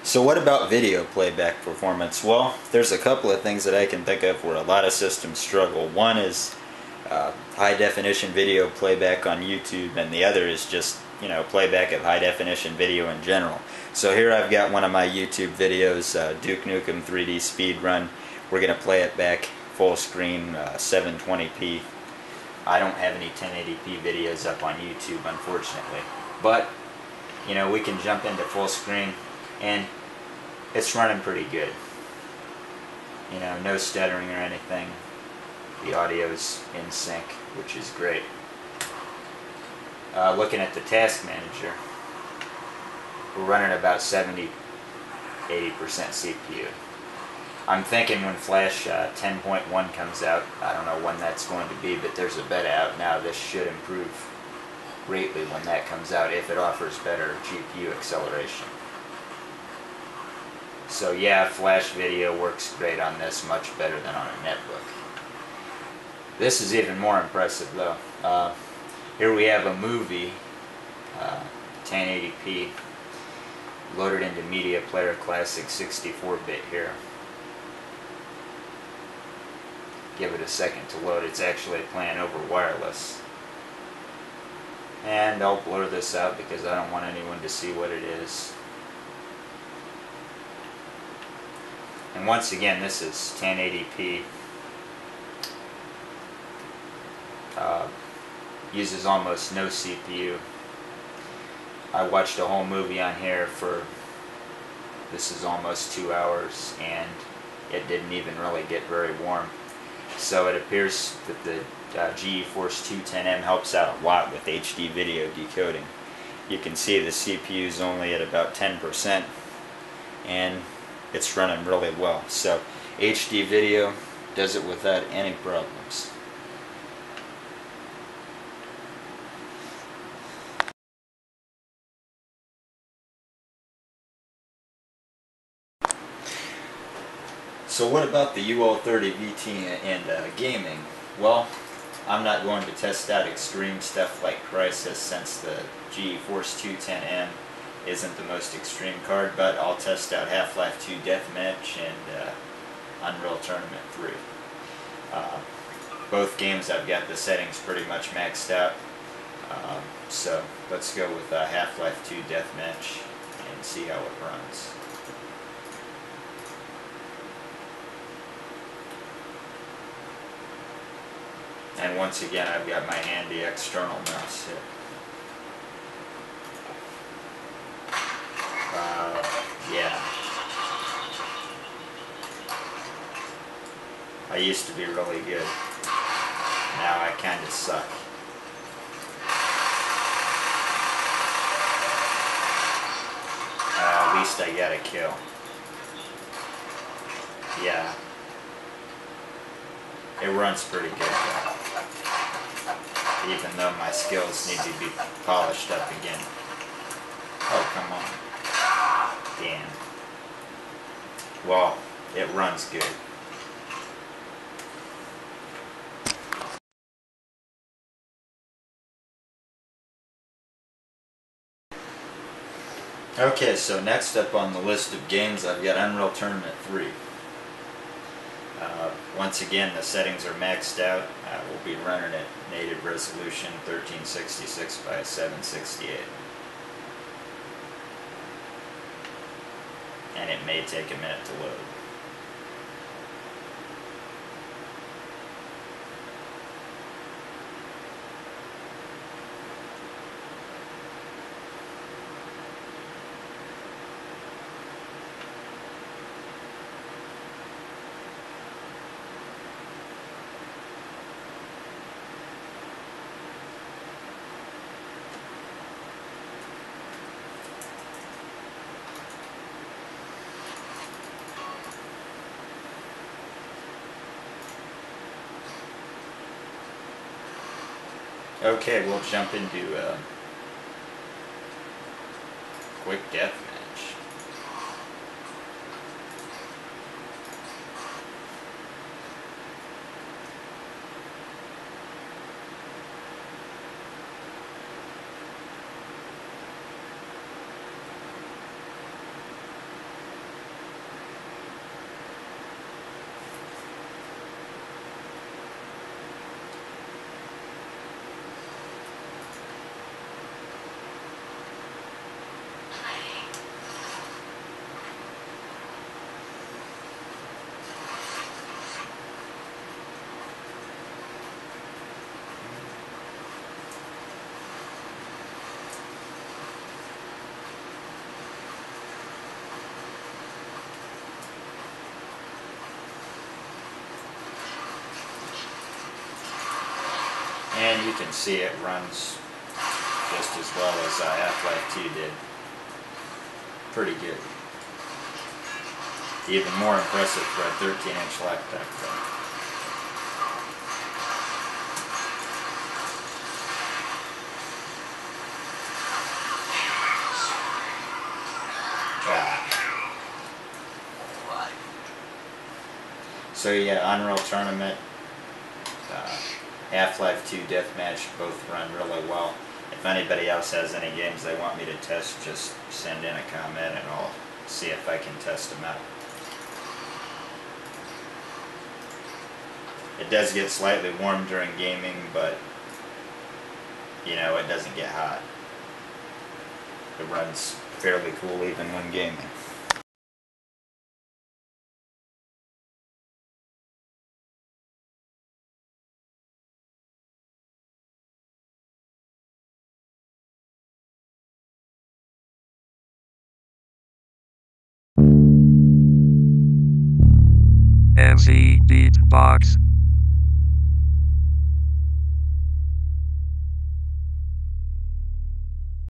So what about video playback performance? Well, there's a couple of things that I can think of where a lot of systems struggle. One is high definition video playback on YouTube, and the other is just, playback of high definition video in general. So here I've got one of my YouTube videos, Duke Nukem 3D speedrun. We're going to play it back full screen, 720p. I don't have any 1080p videos up on YouTube, unfortunately. But, we can jump into full screen, and it's running pretty good. No stuttering or anything. The audio's in sync, which is great. Looking at the task manager, we're running about 70-80% CPU. I'm thinking when Flash 10.1 comes out, I don't know when that's going to be, but there's a beta out now. This should improve greatly when that comes out, if it offers better GPU acceleration. So yeah, Flash video works great on this, much better than on a netbook. This is even more impressive though. Here we have a movie, 1080p, loaded into Media Player Classic 64-bit here. Give it a second to load. It's actually playing over wireless. And I'll blur this out because I don't want anyone to see what it is. And once again, this is 1080p. Uses almost no CPU. I watched a whole movie on here this is almost 2 hours, and it didn't even really get very warm. So it appears that the GeForce 210M helps out a lot with HD video decoding. You can see the CPU is only at about 10%, and it's running really well. So HD video does it without any problems. So what about the UL30VT and gaming? Well, I'm not going to test out extreme stuff like Crysis, since the GeForce 210M isn't the most extreme card, but I'll test out Half-Life 2 Deathmatch and Unreal Tournament 3. Both games I've got the settings pretty much maxed out, so let's go with Half-Life 2 Deathmatch and see how it runs. And once again, I've got my handy external mouse here. Yeah. I used to be really good. Now I kind of suck. At least I got a kill. Yeah. It runs pretty good though, even though my skills need to be polished up again. Oh, come on. Damn. Well, it runs good. Okay, so next up on the list of games, I've got Unreal Tournament 3. Once again, the settings are maxed out. We'll be running at native resolution 1366 by 768. And it may take a minute to load. Okay, we'll jump into quick deathmatch. you can see it runs just as well as Half-Life 2 did. Pretty good. Even more impressive for a 13-inch laptop though. So yeah, Unreal Tournament, Half-Life 2 Deathmatch both run really well. If anybody else has any games they want me to test, just send in a comment and I'll see if I can test them out. It does get slightly warm during gaming, but you know, it doesn't get hot. It runs fairly cool even when gaming. MC Beatbox.